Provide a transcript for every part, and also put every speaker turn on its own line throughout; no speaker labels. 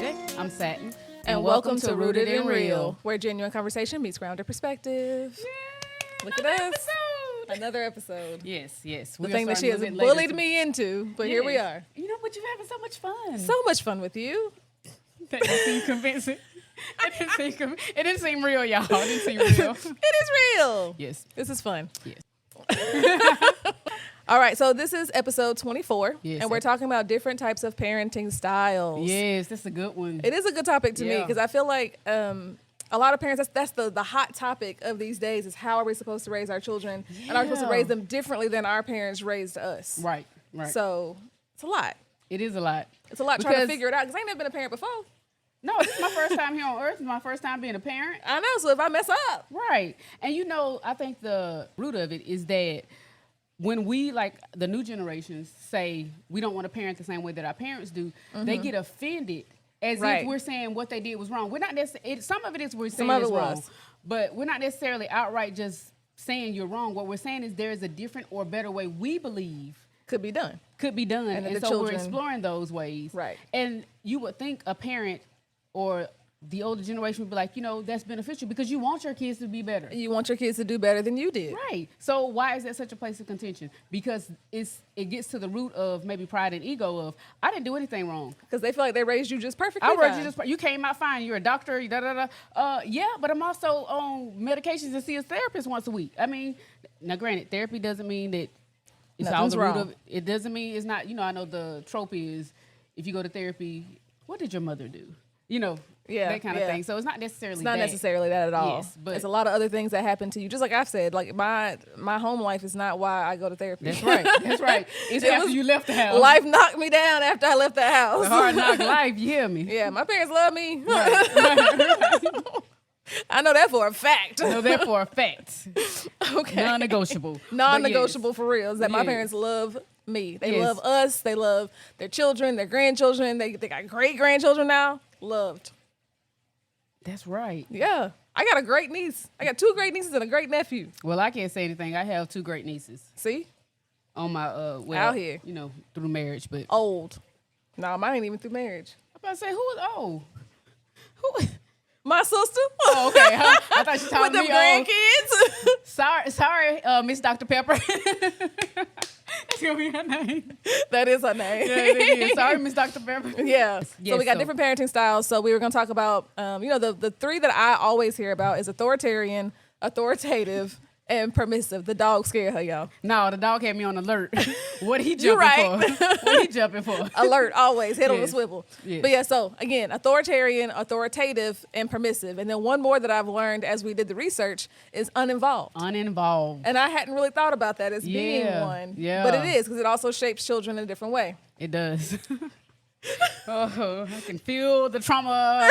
CJ.
I'm Satin.
And welcome to Rooted in Real, where genuine conversation meets grounded perspective.
Yay,
Look at us. Another episode.
Yes.
The thing that she has bullied me into, but here we are.
You know, but you're having so much fun.
So much fun with you.
That didn't seem convincing. It didn't seem real, y'all. It didn't seem real.
It is real.
Yes.
This is fun.
Yes.
All right, so this is episode 24,
Yes,
and we're talking about different types of parenting styles.
Yes, that's a good one.
It is a good topic to me
Yeah.
because I feel like a lot of parents, that's the hot topic of these days is how are we supposed to raise our children, and are we supposed to raise them differently than our parents raised us.
Right.
So it's a lot.
It is a lot.
It's a lot trying to figure it out because I ain't never been a parent before.
No, this is my first time here on earth. It's my first time being a parent.
I know, so if I mess up.
Right. And you know, I think the root of it is that when we, like the new generations, say we don't want to parent the same way that our parents do, they get offended as if we're saying what they did was wrong. We're not necessarily, some of it is we're saying it's wrong, but we're not necessarily outright just saying you're wrong. What we're saying is there is a different or better way we believe
could be done.
And so we're exploring those ways.
Right.
And you would think a parent or the older generation would be like, you know, that's beneficial because you want your kids to be better.
You want your kids to do better than you did.
Right. So why is that such a place of contention? Because it gets to the root of maybe pride and ego of, I didn't do anything wrong.
Because they feel like they raised you just perfectly
You came out fine. You're a doctor. Yeah, but I'm also on medications and see a therapist once a week. I mean, now granted, therapy doesn't mean that it's all the root of it. It doesn't mean it's not, you know, I know the trope is if you go to therapy, what did your mother do? You know, that kind of thing. So it's not necessarily
that at all.
Yes, but
it's a lot of other things that happen to you. Just like I've said, like my home life is not why I go to therapy.
That's right. It's after you left the house.
Life knocked me down after I left the house.
The hard knock life, you hear me?
Yeah, my parents love me.
Right.
I know that for a fact. Okay.
Non-negotiable.
Non-negotiable for real is that my parents love me. They love us. They love their children, their grandchildren. They got great-grandchildren now. Loved.
That's right.
Yeah. I got a great niece. I got 2 great nieces and a great nephew.
Well, I can't say anything. I have 2 great nieces.
See?
On my,
out here.
You know, through marriage, but.
Old. No, mine ain't even through marriage.
I'm about to say, who is old? Who?
My sister.
Oh, okay. Huh? I thought you talking
with them grandkids.
Sorry, Miss Dr. Pepper. That's gonna be her name.
That is her name.
Yeah, it is. Sorry, Miss Dr. Pepper.
Yeah. So we got different parenting styles. So we were gonna talk about, the 3 that I always hear about is authoritarian, authoritative, and permissive. The dog scared her, y'all.
No, the dog had me on alert. What he jumping for? What he jumping for?
Alert, always. Head on the swivel.
Yes.
But yeah, so again, authoritarian, authoritative, and permissive. And then one more that I've learned as we did the research is uninvolved.
Uninvolved.
And I hadn't really thought about that as being one.
Yeah.
But it is, because it also shapes children in a different way.
It does. Oh, I can feel the trauma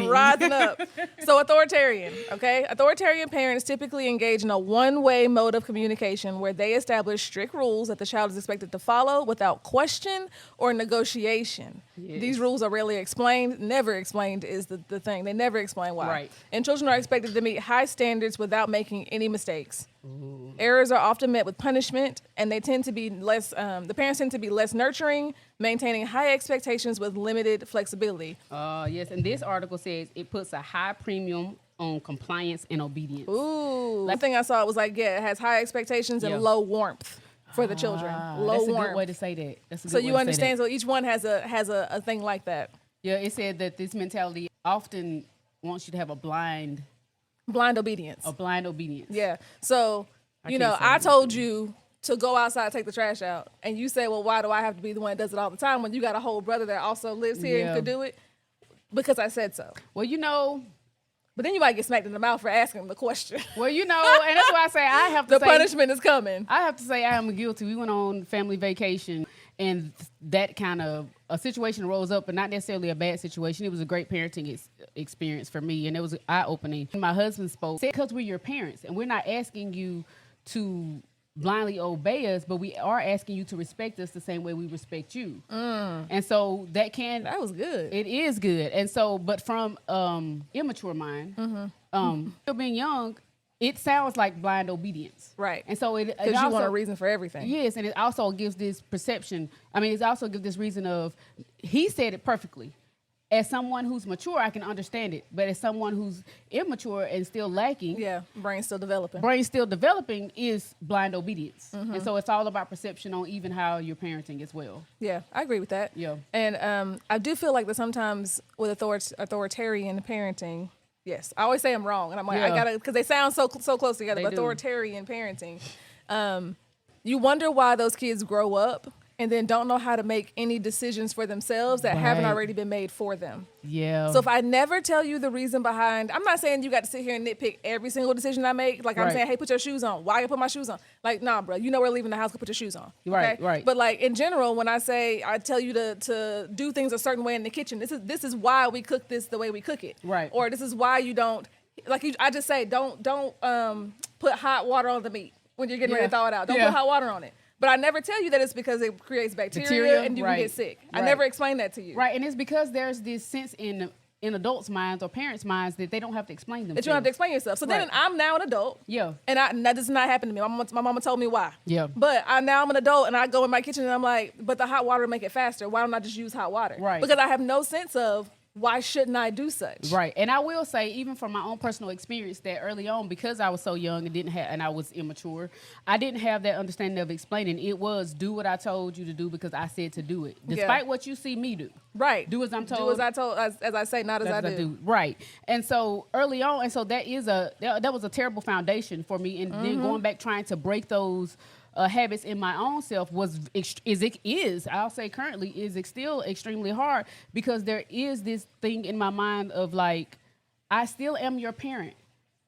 rising
up. So authoritarian, okay? Authoritarian parents typically engage in a one-way mode of communication where they establish strict rules that the child is expected to follow without question or negotiation. Yes. These rules are rarely explained. Never explained is the thing. They never explain why.
Right.
And children are expected to meet high standards without making any mistakes. Ooh. Errors are often met with punishment, and they tend to be less. The parents tend to be less nurturing, maintaining high expectations with limited flexibility.
Yes, and this article says it puts a high premium on compliance and obedience.
Ooh, the thing I saw was like, it has high expectations and low warmth for the children. Low
that's
warmth.
That's a good way to say that. That's a good
so
way
you
to
understand?
Say that.
So each one has a thing like that.
Yeah, it said that this mentality often wants you to have a blind
obedience.
A blind obedience.
Yeah. So, I told you to go outside and take the trash out. And you say, well, why do I have to be the one that does it all the time when you got a whole brother that also lives here and could do it? Because I said so.
Well,
but then you might get smacked in the mouth for asking the question.
Well, and that's why I say I have to
the punishment is coming.
I have to say I am guilty. We went on family vacation, and that kind of a situation rose up, but not necessarily a bad situation. It was a great parenting experience for me, and it was eye-opening. My husband spoke, said, because we're your parents, and we're not asking you to blindly obey us, but we are asking you to respect us the same way we respect you. And so that
was good.
It is good. And so, but from immature mind, still being young, it sounds like blind obedience.
Right.
And so
because you want a reason for everything.
Yes, and it also gives this perception. I mean, it also gives this reason of, he said it perfectly. as someone who's mature, I can understand it. But as someone who's immature and still lacking,
Yeah, brain's still developing.
brain still developing, is blind obedience. And so it's all about perception on even how you're parenting as well.
Yeah, I agree with that.
Yeah.
And I do feel like that sometimes with authoritarian parenting, yes, I always say I'm wrong, and I'm like, I
Yeah.
gotta, because they sound so close together.
They
But
do.
authoritarian parenting, you wonder why those kids grow up and then don't know how to make any decisions for themselves that haven't
Right.
already been made for them.
Yeah.
So if I never tell you the reason behind, I'm not saying you got to sit here and nitpick every single decision I make. Like I'm
Right.
saying, hey, put your shoes on. Why you put my shoes on? Like, nah, bro, you know we're leaving the house. Go put your shoes on.
Right,
Okay?
right.
But like in general, when I tell you to do things a certain way in the kitchen, this is why we cook this the way we cook it.
Right.
Or this is why you don't, I just say, don't put hot water on the meat when you're getting ready to
Yeah.
thaw it out. Don't
Yeah.
put hot water on it. But I never tell you that it's because it creates bacteria and you can
right.
get sick. I
Right.
never explain that to you.
Right, and it's because there's this sense in adults' minds or parents' minds that they don't have to explain themselves.
That you don't have to explain yourself. So then
Right.
I'm now an adult.
Yeah.
And that does not happen to me. My mama told me why.
Yeah.
But now I'm an adult and I go in my kitchen and I'm like, but the hot water will make it faster. Why don't I just use hot water?
Right.
Because I have no sense of why shouldn't I do such?
Right, and I will say, even from my own personal experience, that early on, because I was so young and I was immature, I didn't have that understanding of explaining. It was do what I told you to do because I said to do it, despite what you see me do.
Right.
Do as I'm told.
Do as I told, as I say, not as I do.
Right. And so early on, and so that was a terrible foundation for me. And then going back trying to break those habits in my own self I'll say currently is still extremely hard, because there is this thing in my mind of like, I still am your parent.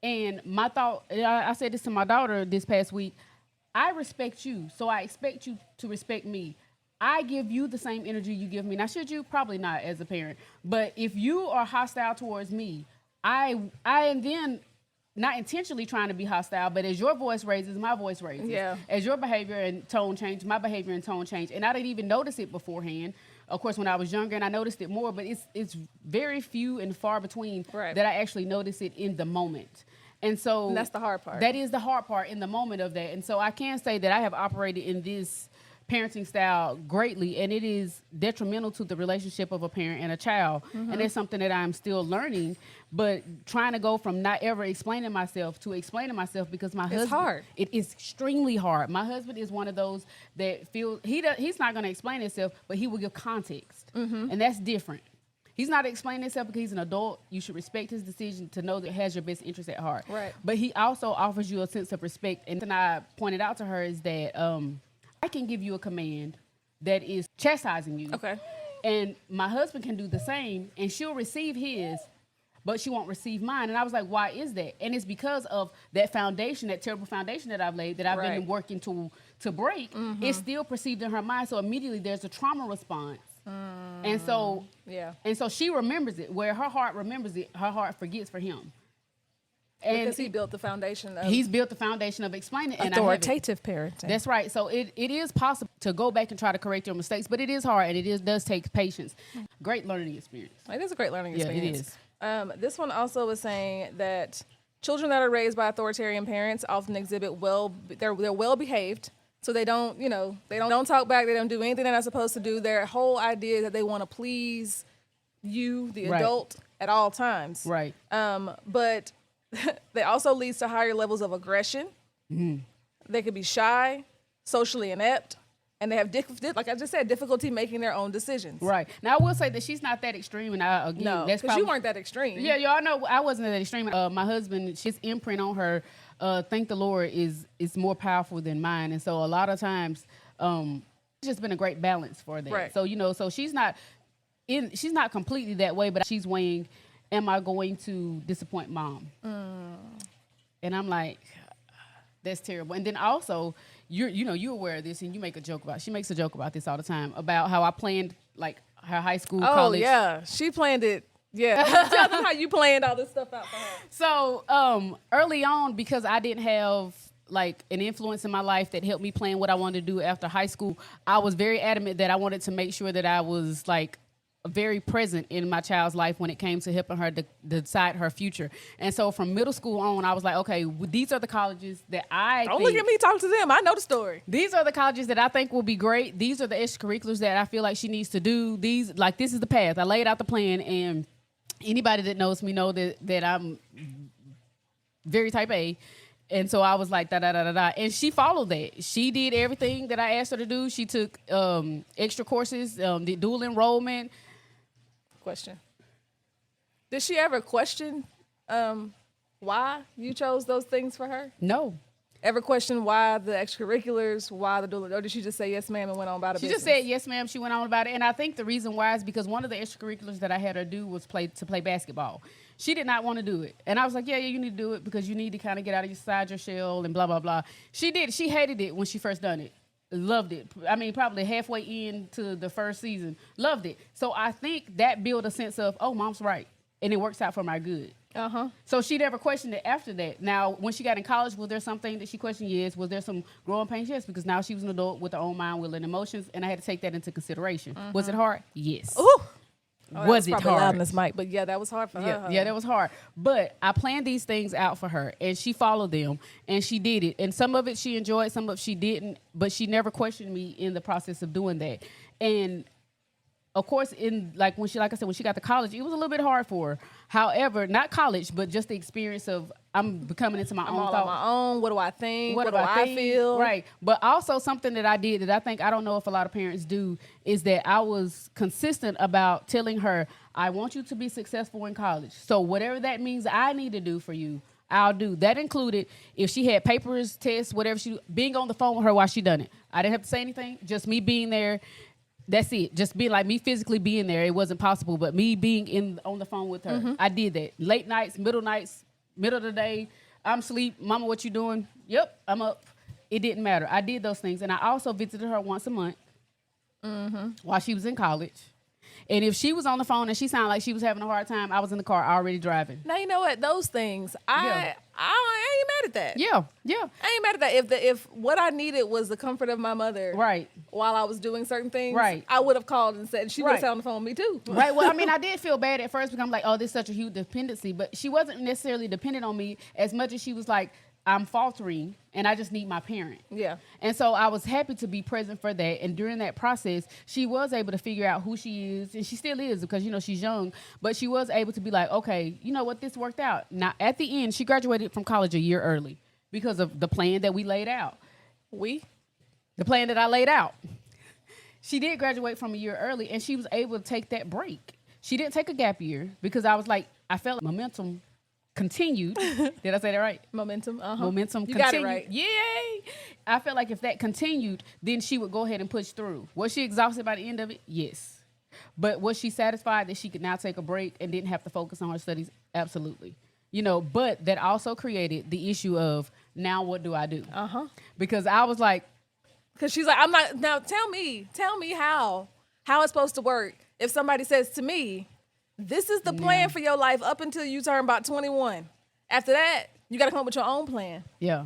And my thought, I said this to my daughter this past week, I respect you, so I expect you to respect me. I give you the same energy you give me. Now, should you? Probably not as a parent. But if you are hostile towards me, I am then not intentionally trying to be hostile, but as your voice raises, my voice raises.
Yeah.
As your behavior and tone change, my behavior and tone change. And I didn't even notice it beforehand. Of course, when I was younger, and I noticed it more, but it's very few and far between
Right.
that I actually notice it in the moment. And so
And that's the hard part.
That is the hard part in the moment of that. And so I can say that I have operated in this parenting style greatly, and it is detrimental to the relationship of a parent and a child. And it's something that I'm still learning, but trying to go from not ever explaining myself to explaining myself, because my husband,
hard.
It is extremely hard. My husband is one of those that feels he's not going to explain himself, but he will give context, and that's different. He's not explaining himself because he's an adult. You should respect his decision to know that he has your best interest at heart.
Right.
But he also offers you a sense of respect. And then I pointed out to her is that I can give you a command that is chastising you.
Okay.
And my husband can do the same, and she'll receive his, but she won't receive mine. And I was like, why is that? And it's because of that foundation, that terrible foundation that I've laid, that I've
Right.
been working to break. It's still perceived in her mind. So immediately there's a trauma response. And so
Yeah.
and so she remembers it. Where her heart remembers it, her heart forgets for him. And
Because he built the foundation of
he's built the foundation of explaining, and I haven't.
authoritative parenting.
That's right. So it is possible to go back and try to correct your mistakes, but it is hard, and does take patience. Great learning experience.
It is a great learning
Yeah, it
experience.
is.
This one also was saying that children that are raised by authoritarian parents often exhibit they're well behaved. So they don't talk back. They don't do anything they're not supposed to do. Their whole idea is that they want to please you, the
Right.
adult, at all times.
Right.
But they also leads to higher levels of aggression. They could be shy, socially inept, and they have, like I just said, difficulty making their own decisions.
Right. Now I will say that she's not that extreme, and that's
No,
probably
because you weren't that extreme.
Yeah, y'all know I wasn't that extreme. My husband, his imprint on her, thank the Lord, is more powerful than mine, and so a lot of times, it's just been a great balance for that.
Right.
So so she's not completely that way, but she's weighing, am I going to disappoint mom? And I'm like, that's terrible. And then also, you're aware of this, and she makes a joke about this all the time, about how I planned like her high school, college.
Oh yeah, she planned it. Yeah, tell them how you planned all this stuff out for her.
So early on, because I didn't have like an influence in my life that helped me plan what I wanted to do after high school, I was very adamant that I wanted to make sure that I was like very present in my child's life when it came to helping her decide her future. And so from middle school on, I was like, okay, these are the colleges that
Don't look at me, talk to them. I know the story.
These are the colleges that I think will be great. These are the extracurriculars that I feel like she needs to do. This is the path. I laid out the plan, and anybody that knows me know that I'm very type A. And so I was like, da-da-da-da-da. And she followed that. She did everything that I asked her to do. She took extra courses, did dual enrollment.
Question. Did she ever question why you chose those things for her?
No.
Ever question why the extracurriculars, why the dual, or did she just say yes, ma'am, and went on about it?
She just said yes, ma'am. She went on about it. And I think the reason why is because one of the extracurriculars that I had her do was play basketball. She did not want to do it. And I was like, yeah, you need to do it because you need to kind of get out of your shell and blah, blah, blah. She did. She hated it when she first done it. Loved it. I mean, probably halfway into the first season. Loved it. So I think that built a sense of, oh, mom's right. And it works out for my good.
Uh-huh.
So she never questioned it after that. Now, when she got in college, was there something that she questioned? Yes. Was there some growing pains? Yes, because now she was an adult with her own mind, will, and emotions, and I had to take that into consideration. Mm-hmm. Was it hard? Yes.
Ooh. Oh, was it hard? Loud in this mic, but yeah, that was hard for her.
Yeah, that was hard. But I planned these things out for her, and she followed them, and she did it. And some of it she enjoyed, some of it she didn't, but she never questioned me in the process of doing that. And of course, when she got to college, it was a little bit hard for her. However, not college, but just the experience of I'm becoming into my own
all
thought.
On my own. What do I think? What do I feel?
Right. But also something that I did that I don't know if a lot of parents do is that I was consistent about telling her, I want you to be successful in college. So whatever that means I need to do for you, I'll do. That included if she had papers, tests, whatever being on the phone with her while she done it. I didn't have to say anything. Just me being there. That's it. Just be like me physically being there. It wasn't possible, but me being on the phone with her. Mm-hmm. I did that. Late nights, middle of the day. I'm asleep. Mama, what you doing? Yep, I'm up. It didn't matter. I did those things. And I also visited her once a month while she was in college. And if she was on the phone and she sounded like she was having a hard time, I was in the car already driving.
Now, you know what? Those things, I ain't mad at that.
Yeah.
I ain't mad at that. If what I needed was the comfort of my mother
right,
while I was doing certain things,
right,
I would have called and said, she would have sat on the phone with me too.
Right. Well, I mean, I did feel bad at first because I'm like, oh, this is such a huge dependency. But she wasn't necessarily dependent on me as much as she was like, I'm faltering and I just need my parent. Yeah. And so I was happy to be present for that. And during that process, she was able to figure out who she is. And she still is because, she's young. But she was able to be like, okay, you know what, this worked out. Now, at the end, she graduated from college a year early because of the plan that we laid out. The plan that I laid out. She did graduate from a year early and she was able to take that break. She didn't take a gap year because I was like, I felt like momentum continued. Did I say that right?
Momentum. Uh-huh.
Momentum
you
continued.
Got it right.
Yay! I felt like if that continued, then she would go ahead and push through. Was she exhausted by the end of it? Yes. But was she satisfied that she could now take a break and didn't have to focus on her studies? Absolutely. But that also created the issue of now what do I do? Uh-huh. Because I was like,
because she's like, I'm not, now tell me how it's supposed to work. If somebody says to me, this is the plan for your life up until you turn about 21. After that, you got to come up with your own plan.
Yeah.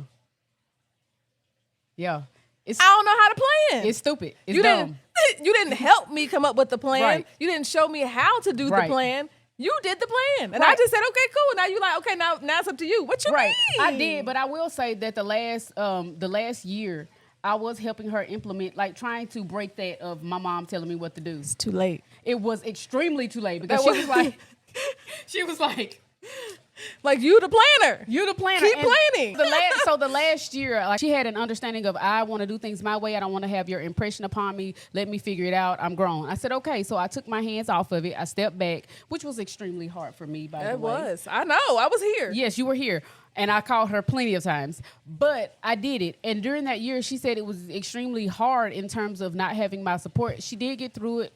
I don't know how to plan.
It's stupid. It's dumb.
You didn't help me come up with the plan.
Right.
You didn't show me how to do the plan. You did the plan. And
right.
I just said, okay, cool. Now you like, okay, now it's up to you. What you mean?
I did, but I will say that the last year, I was helping her implement, like trying to break that of my mom telling me what to do.
It's too late.
It was extremely too late because she was like,
you the planner.
You the planner.
Keep planning.
The last year, she had an understanding of I want to do things my way. I don't want to have your impression upon me. Let me figure it out. I'm grown. I said, okay. So I took my hands off of it. I stepped back, which was extremely hard for me, by the way. It
was. I know. I was here.
Yes, you were here. And I called her plenty of times, but I did it. And during that year, she said it was extremely hard in terms of not having my support. She did get through it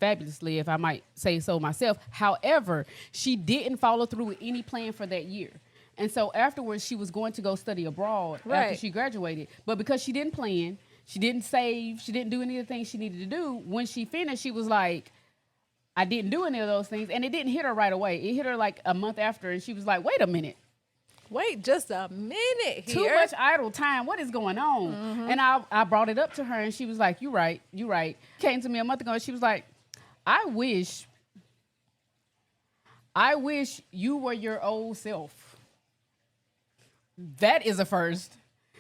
fabulously, if I might say so myself. However, she didn't follow through with any plan for that year. And so afterwards, she was going to go study abroad after she graduated. But because she didn't plan, she didn't save, she didn't do any of the things she needed to do, when she finished, she was like, I didn't do any of those things. And it didn't hit her right away. It hit her like a month after. And she was like, wait a minute.
Wait just a minute here.
Too much idle time. What is going on? Mm-hmm. And I brought it up to her, and she was like, you right. Came to me a month ago, and she was like, I wish you were your old self. That is a first.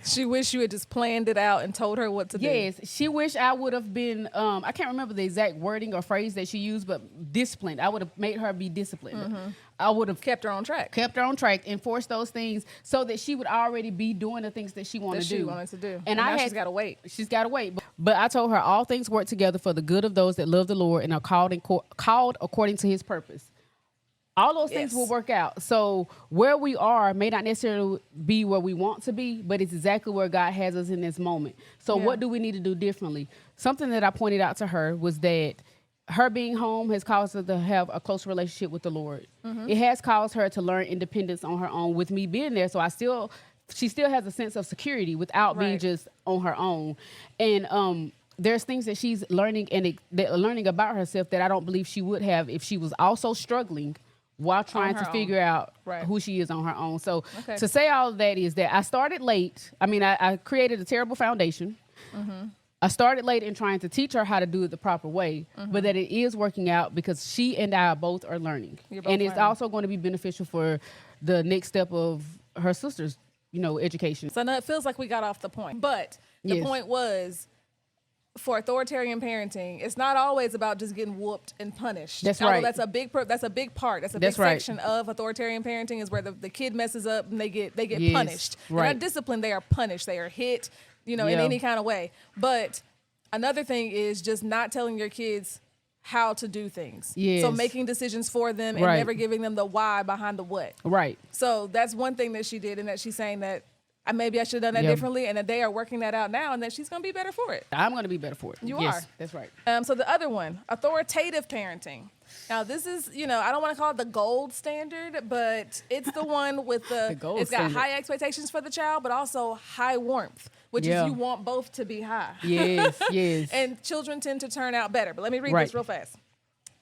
She wished you had just planned it out and told her what to do.
Yes, she wished I would have been, I can't remember the exact wording or phrase that she used, but disciplined. I would have made her be disciplined.
Mm-hmm.
I would have
kept her on track.
Enforced those things so that she would already be doing the things that she wanted to do.
And now she's got to wait.
She's got to wait. But I told her all things work together for the good of those that love the Lord and are called according to his purpose. All those things will work out. So where we are may not necessarily be where we want to be, but it's exactly where God has us in this moment. So what do we need to do differently? Something that I pointed out to her was that her being home has caused her to have a close relationship with the Lord. Mm-hmm. It has caused her to learn independence on her own with me being there. So she still has a sense of security without being just on her own. And there's things that she's learning learning about herself that I don't believe she would have if she was also struggling while trying to figure out who she is on her own. So to say all of that is that I started late. I mean, I created a terrible foundation. Mm-hmm. I started late in trying to teach her how to do it the proper way, but that it is working out because she and I both are learning. And it's also going to be beneficial for the next step of her sister's, education.
So now it feels like we got off the point. But the point was, for authoritarian parenting, it's not always about just getting whooped and punished.
That's right.
That's a big part. That's a big section of authoritarian parenting is where the kid messes up and they get punished. They're not disciplined. They are punished. They are hit, in any kind of way. But another thing is just not telling your kids how to do things. Yes. So making decisions for them and never giving them the why behind the what.
Right.
So that's one thing that she did, and that she's saying that maybe I should have done that differently, and that they are working that out now, and that she's going to be better for it.
I'm going to be better for it.
You are.
That's right.
So the other one, authoritative parenting. Now, this is, I don't want to call it the gold standard, but it's the one with it's got high expectations for the child, but also high warmth, which is you want both to be high.
Yes, yes.
And children tend to turn out better. But let me read this real fast.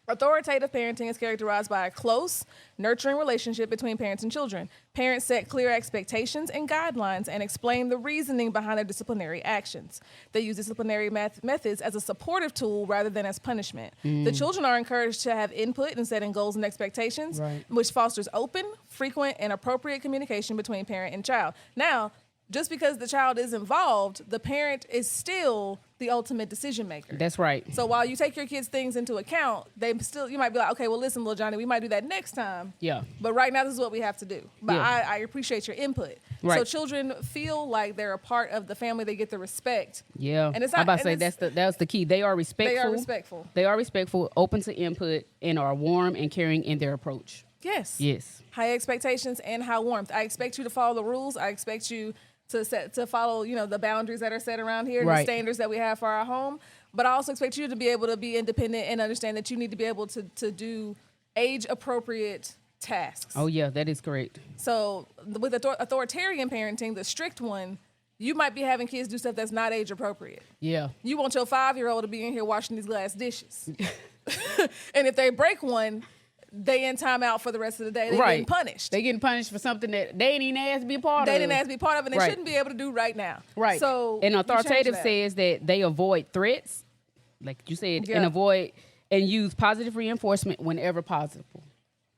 Authoritative parenting is characterized by a close, nurturing relationship between parents and children. Parents set clear expectations and guidelines and explain the reasoning behind their disciplinary actions. They use disciplinary methods as a supportive tool rather than as punishment. The children are encouraged to have input in setting goals and expectations, which fosters open, frequent, and appropriate communication between parent and child. Now, just because the child is involved, the parent is still the ultimate decision maker.
That's right.
So while you take your kids' things into account, you might be like, okay, well, listen, little Johnny, we might do that next time. Yeah. But right now, this is what we have to do. But I appreciate your input. Right. So children feel like they're a part of the family. They get the respect.
Yeah. And it's not, I'm about to say that's the key. They are respectful. They are respectful, open to input, and are warm and caring in their approach.
Yes.
Yes.
High expectations and high warmth. I expect you to follow the rules. I expect you to follow, the boundaries that are set around here, the standards that we have for our home. But I also expect you to be able to be independent and understand that you need to be able to do age-appropriate tasks.
Oh, yeah, that is correct.
So with authoritarian parenting, the strict one, you might be having kids do stuff that's not age-appropriate. Yeah. You want your 5-year-old to be in here washing these glass dishes. And if they break one, they in timeout for the rest of the day. They're getting punished.
They getting punished for something that they didn't even ask to be a part of.
They didn't ask to be part of, and they shouldn't be able to do right now.
Right.
So,
and authoritative says that they avoid threats, like you said, and use positive reinforcement whenever possible.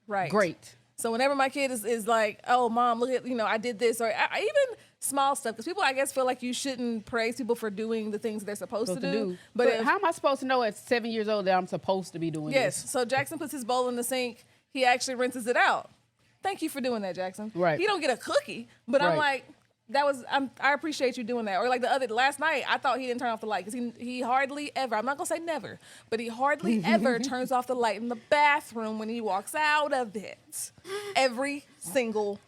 Right.
Great.
So whenever my kid is like, oh, Mom, look at, I did this, or even small stuff, because people, I guess, feel like you shouldn't praise people for doing the things they're supposed to do.
But how am I supposed to know at 7 years old that I'm supposed to be doing this?
Yes. So Jackson puts his bowl in the sink. He actually rinses it out. Thank you for doing that, Jackson. Right. He don't get a cookie, but I'm like, I appreciate you doing that. Or like last night, I thought he didn't turn off the light because he hardly ever, I'm not going to say never, but he hardly ever turns off the light in the bathroom when he walks out of it. Every single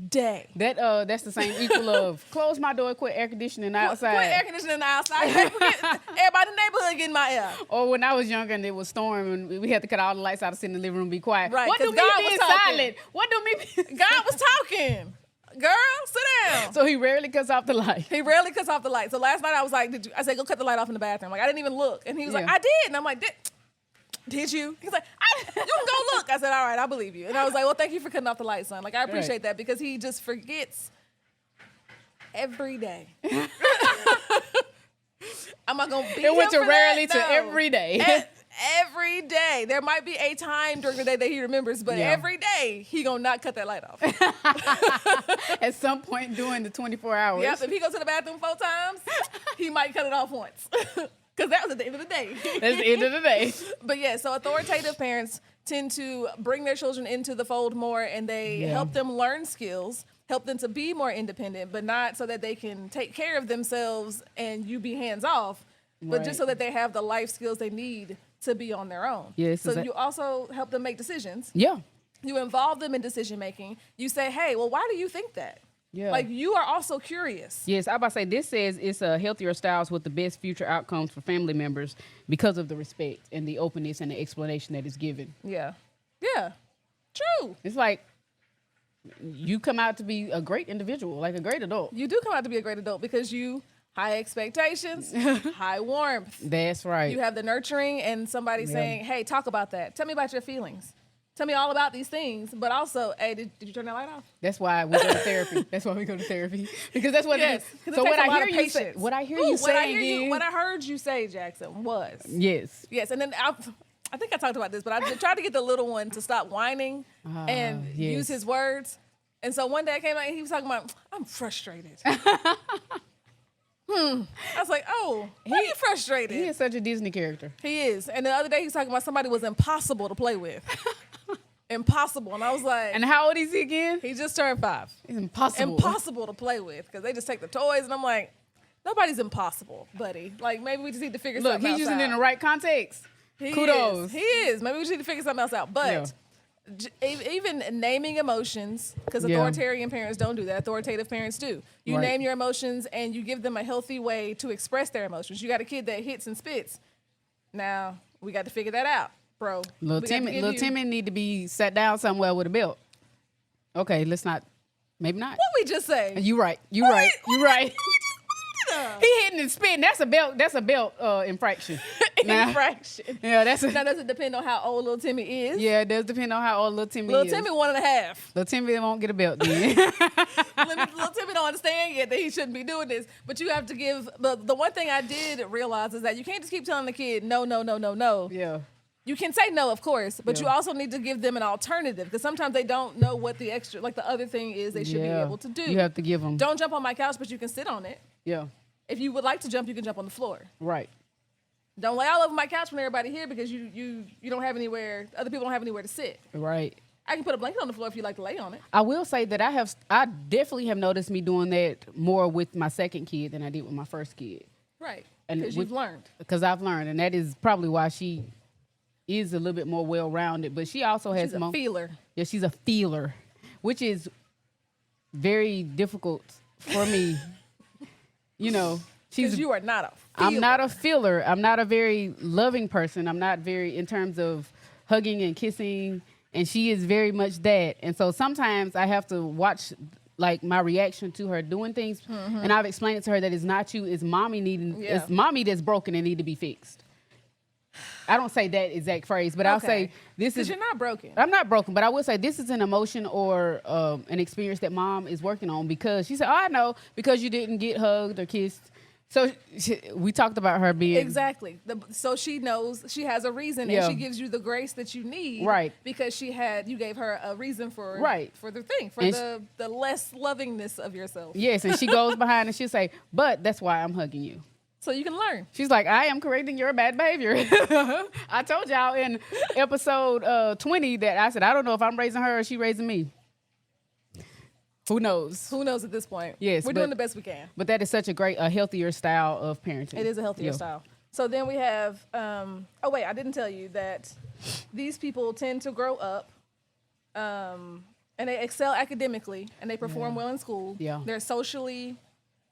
day.
That's the same equal of close my door, quit air conditioning outside.
Quit air conditioning outside. Everybody in the neighborhood getting my air.
Or when I was younger and it was storming, we had to cut all the lights out and sit in the living room and be quiet.
Right.
What do me being silent? What do me?
God was talking. Girl, sit down.
So he rarely cuts off the light.
He rarely cuts off the light. So last night I was like, I said, go cut the light off in the bathroom. Like I didn't even look. And he was like, I did. And I'm like, did you? He's like, you can go look. I said, all right, I believe you. And I was like, well, thank you for cutting off the light, son. Like, I appreciate that because he just forgets every day. I'm not going to beat him
It went to
for
rarely
that,
to every day.
every day. There might be a time during the day that he remembers, but every day he gonna not cut that light off.
At some point during the 24 hours.
Yep, if he goes to the bathroom 4 times, he might cut it off once. Because that was at the end of the day.
That's the end of the day.
But yeah, so authoritative parents tend to bring their children into the fold more, and they help them learn skills, help them to be more independent, but not so that they can take care of themselves and you be hands off, but just so that they have the life skills they need to be on their own.
Yes.
So you also help them make decisions.
Yeah.
You involve them in decision making. You say, hey, well, why do you think that?
Yeah.
Like, you are also curious.
Yes, I about to say, this says it's a healthier styles with the best future outcomes for family members because of the respect and the openness and the explanation that is given.
Yeah. Yeah. True.
It's like you come out to be a great individual, like a great adult.
You do come out to be a great adult because you high expectations, high warmth.
That's right.
You have the nurturing and somebody saying, hey, talk about that. Tell me about your feelings. Tell me all about these things. But also, hey, did you turn that light off?
That's why we go to therapy. That's why we go to therapy. Because that's what it is. So
what I hear you say,
what I
heard you say, Jackson, was
yes.
And then I think I talked about this, but I tried to get the little one to stop whining and use his words. And so one day I came out and he was talking about, I'm frustrated. I was like, oh, why are you frustrated?
He is such a Disney character.
He is. And the other day he was talking about somebody was impossible to play with. Impossible. And I was like...
And how old is he again?
He just turned 5.
He's impossible.
Impossible to play with because they just take the toys. And I'm like, nobody's impossible, buddy. Like, maybe we just need to figure something else out.
Look, he's using it in the right context. Kudos.
He is. Maybe we just need to figure something else out. But even naming emotions, because authoritarian parents don't do that. Authoritative parents do. You name your emotions and you give them a healthy way to express their emotions. You got a kid that hits and spits. Now, we got to figure that out, bro.
Little Timmy need to be sat down somewhere with a belt. Okay, let's not. Maybe not.
What we just say?
You right. You right. He hitting and spitting. That's a belt. That's a belt infraction.
Infraction.
Yeah, that's.
Now, does it depend on how old little Timmy is?
Yeah, it does depend on how old little Timmy is.
Little Timmy 1.5.
Little Timmy won't get a belt then.
Little Timmy don't understand yet that he shouldn't be doing this. But you have to give. The one thing I did realize is that you can't just keep telling the kid no.
Yeah.
You can say no, of course, but you also need to give them an alternative because sometimes they don't know what the extra, like the other thing is they should be able to do.
You have to give them.
Don't jump on my couch, but you can sit on it.
Yeah.
If you would like to jump, you can jump on the floor.
Right.
Don't lay all over my couch when everybody here because you don't have anywhere, other people don't have anywhere to sit.
Right.
I can put a blanket on the floor if you like to lay on it.
I will say that I definitely have noticed me doing that more with my second kid than I did with my first kid.
Right. Because you've learned.
Because I've learned, and that is probably why she is a little bit more well-rounded, but she also has...
She's a feeler.
Yeah, she's a feeler, which is very difficult for me. You know,
because you are not a feeler.
I'm not a feeler. I'm not a very loving person. I'm not very, in terms of hugging and kissing, and she is very much that. And so sometimes I have to watch like my reaction to her doing things, and I've explained it to her that it's not you, it's mommy needing, it's mommy that's broken and need to be fixed. I don't say that exact phrase, but I'll say this is...
Because you're not broken.
I'm not broken, but I will say this is an emotion or an experience that mom is working on because she said, oh, I know, because you didn't get hugged or kissed. So we talked about her being...
Exactly. So she knows she has a reason and she gives you the grace that you need.
Right.
Because you gave her a reason for the thing, for the less lovingness of yourself.
Yes, and she goes behind and she'll say, but that's why I'm hugging you.
So you can learn.
She's like, I am correcting your bad behavior. I told y'all in episode 20 that I said, I don't know if I'm raising her or she raising me. Who knows?
Who knows at this point?
Yes.
We're doing the best we can.
But that is such a healthier style of parenting.
It is a healthier style. So then we have, I didn't tell you that these people tend to grow up and they excel academically and they perform well in school.
Yeah.
They're socially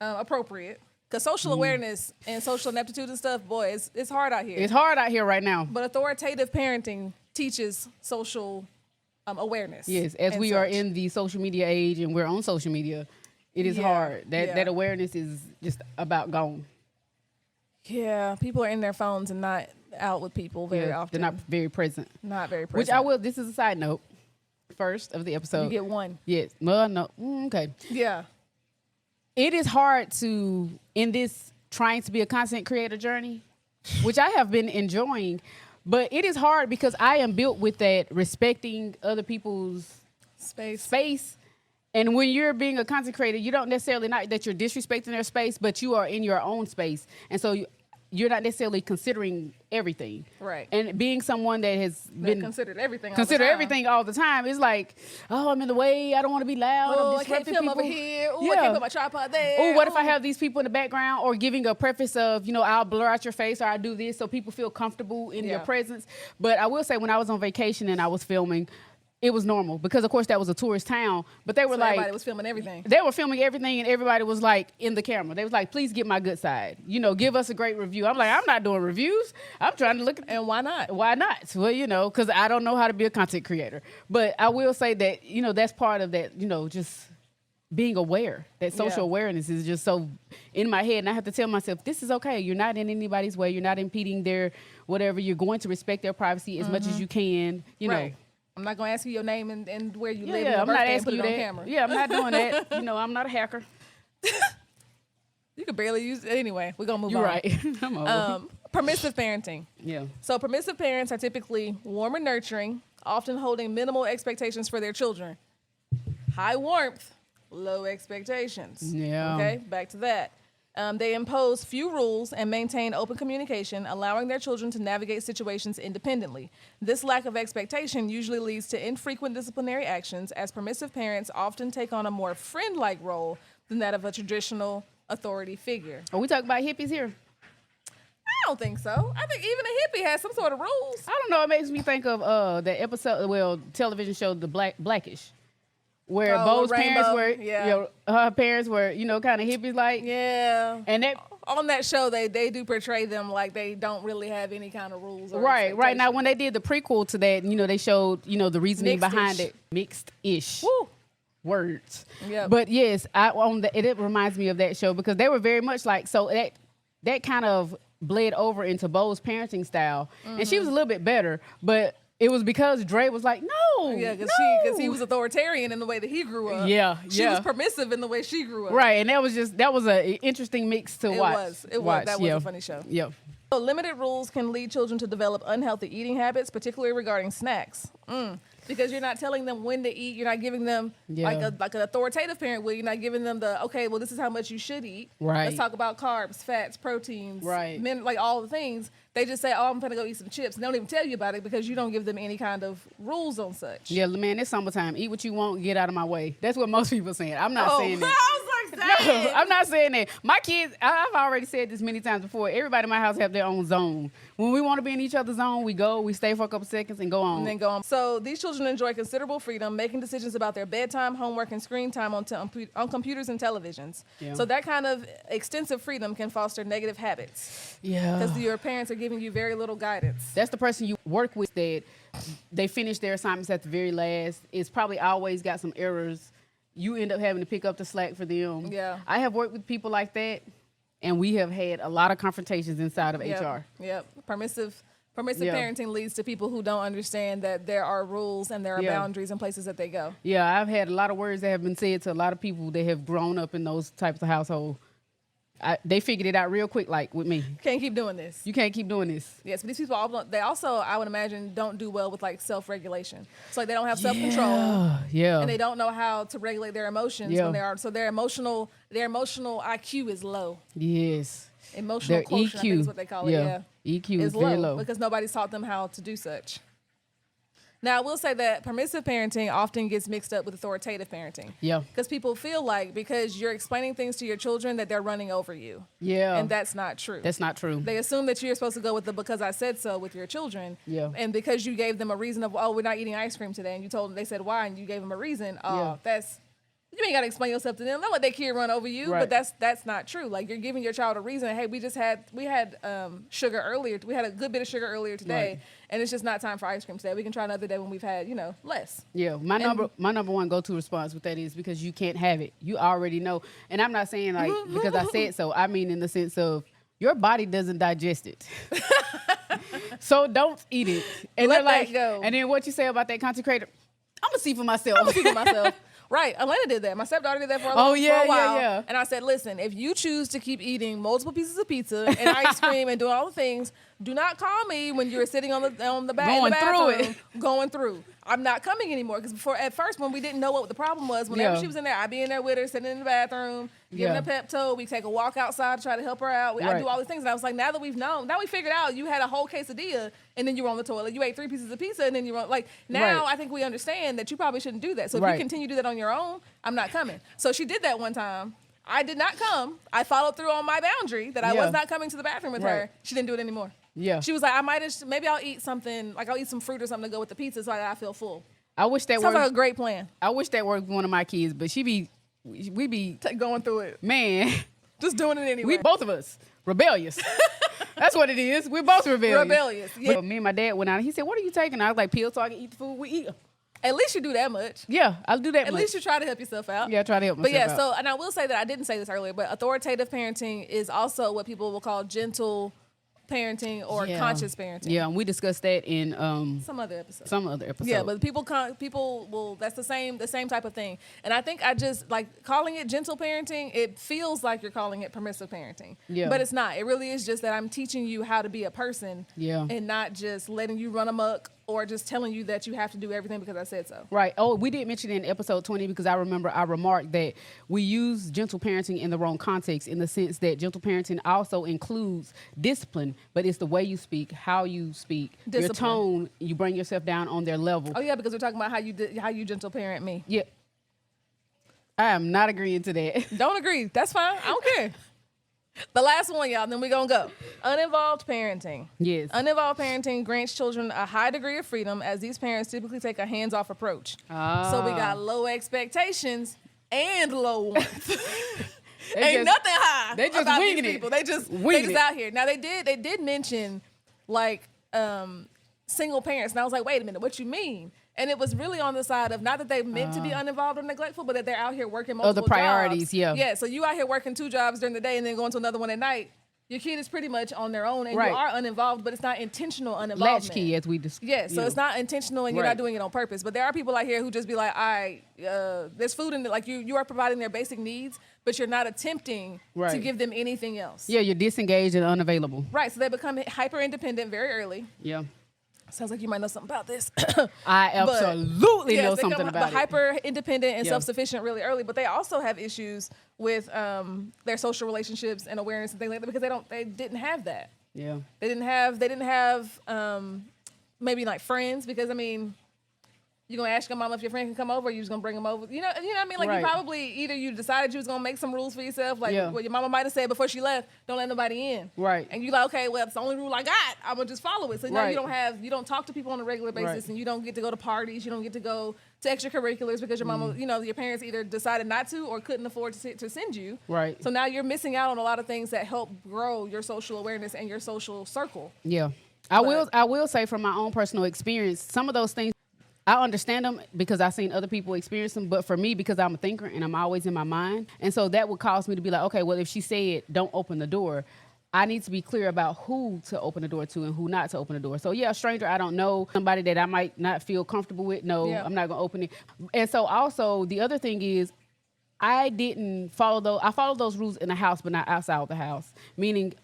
appropriate. Because social awareness and social ineptitude and stuff, boy, it's hard out here.
It's hard out here right now.
But authoritative parenting teaches social awareness.
Yes, as we are in the social media age and we're on social media, it is hard. That awareness is just about gone.
Yeah, people are in their phones and not out with people very often.
They're not very present.
Not very present.
Which I will, this is a side note, first of the episode.
You get one.
Yes. Well, no. Okay.
Yeah.
It is hard in this trying to be a content creator journey, which I have been enjoying, But it is hard because I am built with that respecting other people's space. And when you're being a content creator, you don't necessarily, not that you're disrespecting their space, but you are in your own space. And so you're not necessarily considering everything.
Right.
And being someone that has been
considered everything
all the time, it's like, oh, I'm in the way. I don't want to be loud.
Oh,
I'm
I can't
disrupting
film
people
over here. Oh, I can't put my tripod there.
Oh, what if I have these people in the background, or giving a preface of, I'll blur out your face, or I do this so people feel comfortable in your presence. But I will say, when I was on vacation and I was filming, it was normal because, of course, that was a tourist town. But they were
everybody was filming everything.
They were filming everything, and everybody was like in the camera. They was like, "Please get my good side. Give us a great review." I'm like, I'm not doing reviews. I'm trying to look at.
And why not?
Why not? Well, because I don't know how to be a content creator. But I will say that that's part of that. Just being aware. That social awareness is just so in my head, and I have to tell myself, this is okay. You're not in anybody's way. You're not impeding their whatever. You're going to respect their privacy as much as you can.
Right. I'm not going to ask you your name and where you live.
Yeah, I'm not asking you
that.
On
camera.
Yeah, I'm not doing that. I'm not a hacker.
You could barely use it. Anyway, we're going to move on.
You're right. I'm over.
Permissive parenting.
Yeah.
So permissive parents are typically warm and nurturing, often holding minimal expectations for their children. High warmth, low expectations.
Yeah.
Okay, back to that. They impose few rules and maintain open communication, allowing their children to navigate situations independently. This lack of expectation usually leads to infrequent disciplinary actions, as permissive parents often take on a more friend-like role than that of a traditional authority figure.
Are we talking about hippies here?
I don't think so. I think even a hippie has some sort of rules.
I don't know. It makes me think of the episode, television show, The Blackish. Where Bo's parents were, her parents were, kind of hippies like.
Yeah.
And
on that show, they do portray them like they don't really have any kind of rules. Or
right. Now, when they did the prequel to that, they showed, the reasoning behind it. Mixed-ish.
Woo.
Words.
Yep.
But yes, it reminds me of that show because they were very much like, so that kind of bled over into Bo's parenting style. Mm-hmm. And she was a little bit better, but it was because Dre was like, no.
Yeah, because he was authoritarian in the way that he grew up.
Yeah,
she was permissive in the way she grew up.
Right, and that was an interesting mix to watch.
It was. That was a funny show.
Yeah.
So limited rules can lead children to develop unhealthy eating habits, particularly regarding snacks. Because you're not telling them when to eat. You're not giving them like an authoritative parent will. You're not giving them this is how much you should eat.
Right.
Let's talk about carbs, fats, proteins.
Right.
Like all the things. They just say, I'm going to go eat some chips. And they don't even tell you about it because you don't give them any kind of rules on such.
Yeah, man, it's summertime. Eat what you want, get out of my way. That's what most people are saying. I'm not saying that.
I was like, dang.
No, I'm not saying that. My kids, I've already said this many times before, everybody in my house have their own zone. When we want to be in each other's zone, we go, we stay for a couple seconds and go on.
And then go on. So these children enjoy considerable freedom, making decisions about their bedtime, homework, and screen time on computers and televisions. Yeah. So that kind of extensive freedom can foster negative habits.
Yeah.
Because your parents are giving you very little guidance.
That's the person you work with that they finish their assignments at the very last. It's probably always got some errors. You end up having to pick up the slack for them.
Yeah.
I have worked with people like that, and we have had a lot of confrontations inside of HR.
Yep. Permissive parenting leads to people who don't understand that there are rules and there are boundaries and places that they go.
Yeah, I've had a lot of words that have been said to a lot of people that have grown up in those types of households. They figured it out real quick, like with me.
Can't keep doing this.
You can't keep doing this.
Yes, but these people, they also, I would imagine, don't do well with like self-regulation. So like they don't have self-control.
Yeah.
And they don't know how to regulate their emotions when they are. So their emotional IQ is low.
Yes.
Emotional quotient, I think is what they call it. Yeah.
EQ is very low
because nobody's taught them how to do such. Now, I will say that permissive parenting often gets mixed up with authoritative parenting.
Yeah.
Because people feel like because you're explaining things to your children that they're running over you. Yeah. And that's not true.
That's not true.
They assume that you're supposed to go with the because I said so with your children.
Yeah.
And because you gave them a reason of, we're not eating ice cream today. And you told them, they said why, and you gave them a reason. You ain't got to explain yourself to them. Don't let that kid run over you. Right. But that's not true. Like you're giving your child a reason. Hey, we had sugar earlier. We had a good bit of sugar earlier today, right. And it's just not time for ice cream today. We can try another day when we've had less. Yeah, my number one go-to response with that is because you can't have it. You already know, and I'm not saying like because I said so. I mean in the sense of your body doesn't digest it. So don't eat it. And let that go.
And then what you say about that content creator? I'm gonna see for myself.
Right, Elena did that. My stepdaughter did that for a while.
Yeah.
And I said, listen, if you choose to keep eating multiple pieces of pizza and ice cream and doing all the things, do not call me when you're sitting on the
Going
bathroom,
through
going through. I'm not coming anymore because at first when we didn't know what the problem was, whenever
Yeah.
she was in there, I'd be in there with her, sitting in the bathroom, giving
Yeah.
her pep talk. We take a walk outside to try to help her out. I
Right.
do all these things, and I was like, now that we figured out you had a whole quesadilla and then you were on the toilet. You ate 3 pieces of pizza and then you were like, now
Right.
I think we understand that you probably shouldn't do that. So if
Right.
you continue to do that on your own, I'm not coming. So she did that one time. I did not come. I followed through on my boundary that I
Yeah.
was not coming to the bathroom with her.
Right.
She didn't do it anymore.
Yeah.
She was like, maybe I'll eat something, like I'll eat some fruit or something to go with the pizza so I feel full.
I wish that
Sounds like a
worked.
great plan.
I wish that worked with one of my kids, but we be
Going through it.
man.
Just doing it anyway.
We both of us rebellious. That's what it is. We're both rebellious.
Rebellious, yeah.
But me and my dad went out. He said, "What are you taking?" I was like, "Pills so I can eat the food we eat."
At least you do that much.
Yeah, I'll do that.
At
much.
least you try to help yourself out.
Yeah, I try to help
But
myself
yeah,
out.
so, and I will say that I didn't say this earlier, but authoritative parenting is also what people will call gentle parenting or
Yeah.
conscious parenting.
Yeah, and we discussed that in
Some other episode.
some other episode.
Yeah, but people will. That's the same type of thing. And I think I just like calling it gentle parenting. It feels like you're calling it permissive parenting.
Yeah.
But it's not. It really is just that I'm teaching you how to be a person.
Yeah.
And not just letting you run amok or just telling you that you have to do everything because I said so.
Right. Oh, we did mention it in episode 20 because I remember I remarked that we use gentle parenting in the wrong context, in the sense that gentle parenting also includes discipline, but it's the way you speak, how you speak, your
Discipline.
tone. You bring yourself down on their level.
Oh yeah, because we're talking about how you gentle parent me.
Yeah. I am not agreeing to that.
Don't agree. That's fine. I don't care. The last one, y'all, then we're going to go. Uninvolved parenting.
Yes.
Uninvolved parenting grants children a high degree of freedom as these parents typically take a hands-off approach. So we got low expectations and low wants. Ain't nothing high
they just
about
winging
these
it.
people. They just
Winging it.
out here. Now, they did mention, like, single parents. And I was like, wait a minute, what you mean? And it was really on the side of not that they meant to be uninvolved or neglectful, but that they're out here working multiple
the priorities,
jobs.
yeah.
Yeah, so you out here working 2 jobs during the day and then going to another one at night. Your kid is pretty much on their own and
Right.
you are uninvolved, but it's not intentional uninvolvement.
Latchkey, as we discussed.
Yeah, so it's not intentional and you're
Right.
not doing it on purpose. But there are people out here who just be like, all right, there's food in it. Like you are providing their basic needs, but you're not attempting to
Right.
give them anything else.
Yeah, you're disengaged and unavailable.
Right, so they become hyper independent very early.
Yeah.
Sounds like you might know something about this.
I absolutely know
they
something
become
about it.
hyper independent and
Yeah.
self-sufficient really early, but they also have issues with their social relationships and awareness and things like that because they didn't have that.
Yeah.
They didn't have maybe like friends because I mean, you're gonna ask your mama if your friend can come over, or you're just gonna bring them over. You know what I mean? Like
Right.
you probably either you decided you was gonna make some rules for yourself, like
Yeah.
what your mama might have said before she left, don't let nobody in.
Right.
And you like, okay, well, it's the only rule I got. I'm gonna just follow it. So now
Right.
you don't talk to people on a regular basis,
Right.
and you don't get to go to parties, you don't get to go to extracurriculars because your mama, your parents either decided not to or couldn't afford to send you.
Right.
So now you're missing out on a lot of things that help grow your social awareness and your social circle.
Yeah. I will say from my own personal experience, some of those things, I understand them because I've seen other people experience them. But for me, because I'm a thinker and I'm always in my mind. And so that would cause me to be like, okay, well, if she said don't open the door, I need to be clear about who to open the door to and who not to open the door. So yeah, a stranger I don't know, somebody that I might not feel comfortable with, no,
Yeah.
I'm not going to open it. And so also the other thing is, I didn't follow those. I followed those rules in the house, but not outside of the house. Meaning,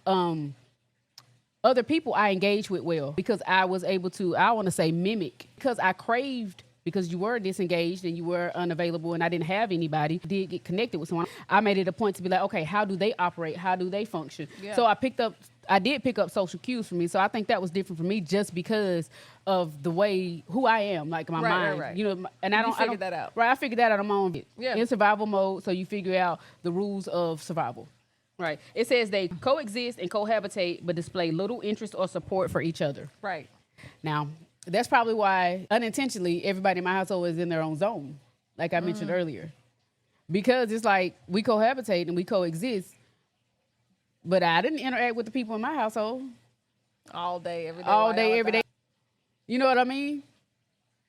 other people I engaged with well because I was able to, I want to say mimic, because I craved, because you were disengaged and you were unavailable and I didn't have anybody, did get connected with someone. I made it a point to be like, okay, how do they operate? How do they function?
Yeah.
So I did pick up social cues for me. So I think that was different for me just because of the way, who I am, like my mind.
Right.
You know, and I
figured that out.
Right, I figured that out on my own.
Yeah.
In survival mode, so you figure out the rules of survival. Right. It says they coexist and cohabitate, but display little interest or support for each other.
Right.
Now, that's probably why unintentionally everybody in my household is in their own zone, like I mentioned earlier. Because it's like we cohabitate and we coexist, but I didn't interact with the people in my household
All day, every day.
all day, every day. You know what I mean?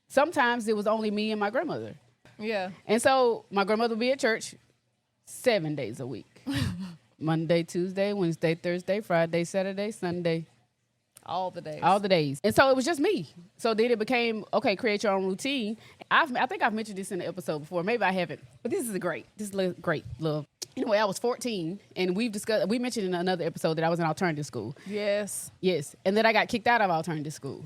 Sometimes it was only me and my grandmother.
Yeah.
And so my grandmother would be at church 7 days a week. Monday, Tuesday, Wednesday, Thursday, Friday, Saturday, Sunday.
All the days.
All the days. And so it was just me. So then it became, okay, create your own routine. I think I've mentioned this in the episode before. Maybe I haven't. But this is great little Anyway, I was 14, and we mentioned in another episode that I was in alternative school.
Yes.
Yes, and then I got kicked out of alternative school.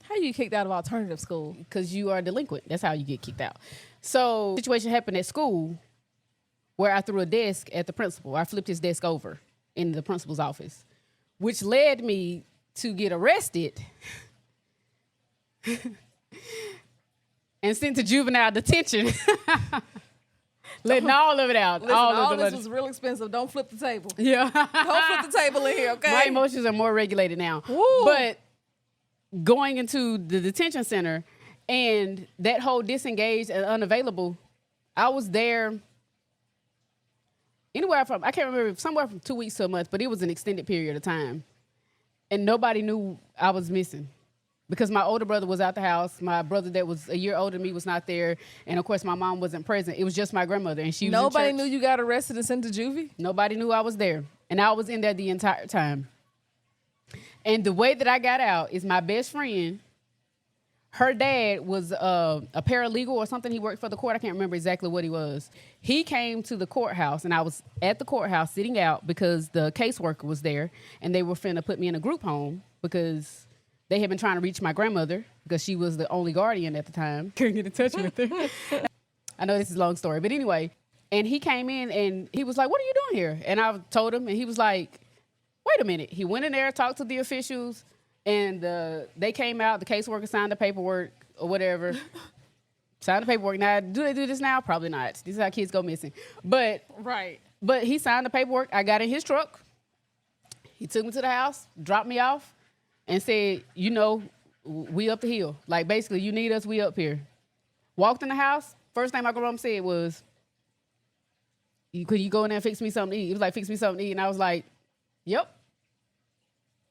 How you kicked out of alternative school?
Because you are a delinquent. That's how you get kicked out. So, situation happened at school where I threw a desk at the principal. I flipped his desk over in the principal's office, which led me to get arrested and sent to juvenile detention. Letting all of it out.
Listen, all this was real expensive. Don't flip the table.
Yeah.
Don't flip the table in here, okay?
My emotions are more regulated now.
Woo.
But going into the detention center and that whole disengaged and unavailable, I was there anywhere from, I can't remember, somewhere from 2 weeks to a month, but it was an extended period of time. And nobody knew I was missing. Because my older brother was out the house. My brother that was a year older than me was not there. And, of course, my mom wasn't present. It was just my grandmother. And she was
Nobody
in church.
knew you got arrested and sent to juvie?
Nobody knew I was there. And I was in there the entire time. And the way that I got out is my best friend, her dad was a paralegal or something. He worked for the court. I can't remember exactly what he was. He came to the courthouse, and I was at the courthouse sitting out because the caseworker was there. And they were finna put me in a group home because they had been trying to reach my grandmother because she was the only guardian at the time. Couldn't get in touch with her. I know this is a long story, but anyway. And he came in and he was like, "What are you doing here?" And I told him, and he was like, "Wait a minute." He went in there, talked to the officials, and they came out. The caseworker signed the paperwork or whatever. Signed the paperwork. Now, do they do this now? Probably not. This is how kids go missing. But he signed the paperwork. I got in his truck. He took me to the house, dropped me off, and said, "You know, we up the hill. Like, basically, you need us, we up here." Walked in the house. First thing my grandma said was, "Could you go in there and fix me something to eat?" He was like, "Fix me something to eat." And I was like, "Yep."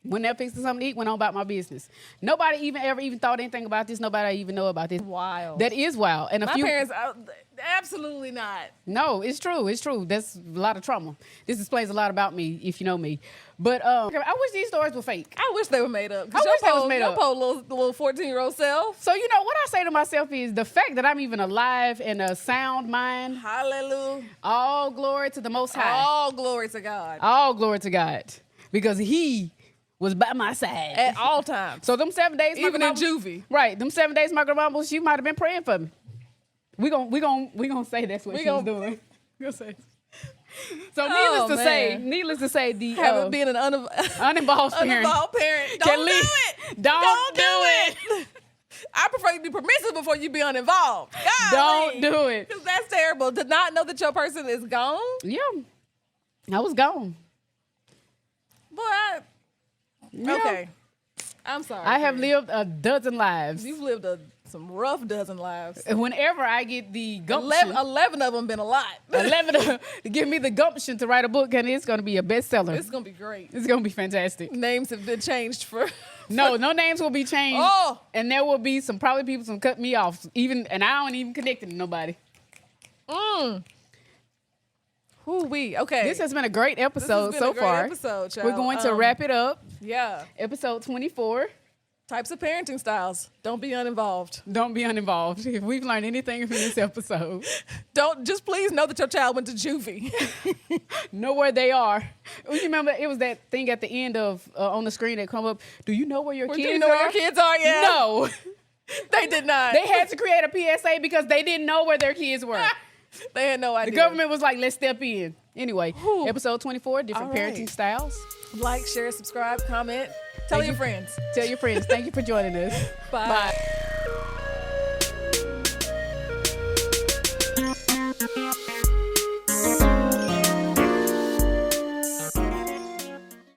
Went there, fixed something to eat, went on about my business. Nobody ever thought anything about this. Nobody even know about this.
Wild.
That is wild. And
My parents, absolutely not.
No, it's true. It's true. That's a lot of trauma. This explains a lot about me, if you know me. But I wish these stories were fake.
I wish they were made up.
I wish they was made up.
Your poor little 14-year-old self.
So, you know, what I say to myself is the fact that I'm even alive and a sound mind.
Hallelujah.
All glory to the Most High.
All glory to God.
All glory to God. Because He was by my side.
At all times.
So them 7 days,
even in juvie.
Right. Them 7 days, my grandma, she might have been praying for me. We gonna say that's what she was doing. We gonna say. So needless to say, the
having been an
uninvolved parent.
Uninvolved parent. Don't do it.
Don't do it.
I prefer you be permissive before you be uninvolved.
Don't do it.
Because that's terrible. To not know that your person is gone.
Yeah. I was gone.
Boy,
Yeah.
okay. I'm sorry.
I have lived a dozen lives.
You've lived some rough dozen lives.
Whenever I get the gumption.
11 of them been a lot.
11 to give me the gumption to write a book, and it's going to be a bestseller.
It's going to be great.
It's going to be fantastic.
Names have been changed for...
No names will be changed.
Oh.
And there will be probably people cut me off. And I don't even connect to nobody.
Okay.
This has been a great episode so far.
Episode,
we're going to wrap it up.
Yeah.
Episode 24.
Types of parenting styles. Don't be uninvolved.
Don't be uninvolved. If we've learned anything from this episode.
Just please know that your child went to juvie.
Know where they are. You remember it was that thing at the end of on the screen that come up. Do you know where your kids are?
Do you know where your kids are? Yeah.
No.
They did not.
They had to create a PSA because they didn't know where their kids were.
They had no idea.
The government was like, let's step in. Anyway, episode 24, different parenting styles.
Like, share, subscribe, comment. Tell your friends.
Tell your friends. Thank you for joining us.
Bye.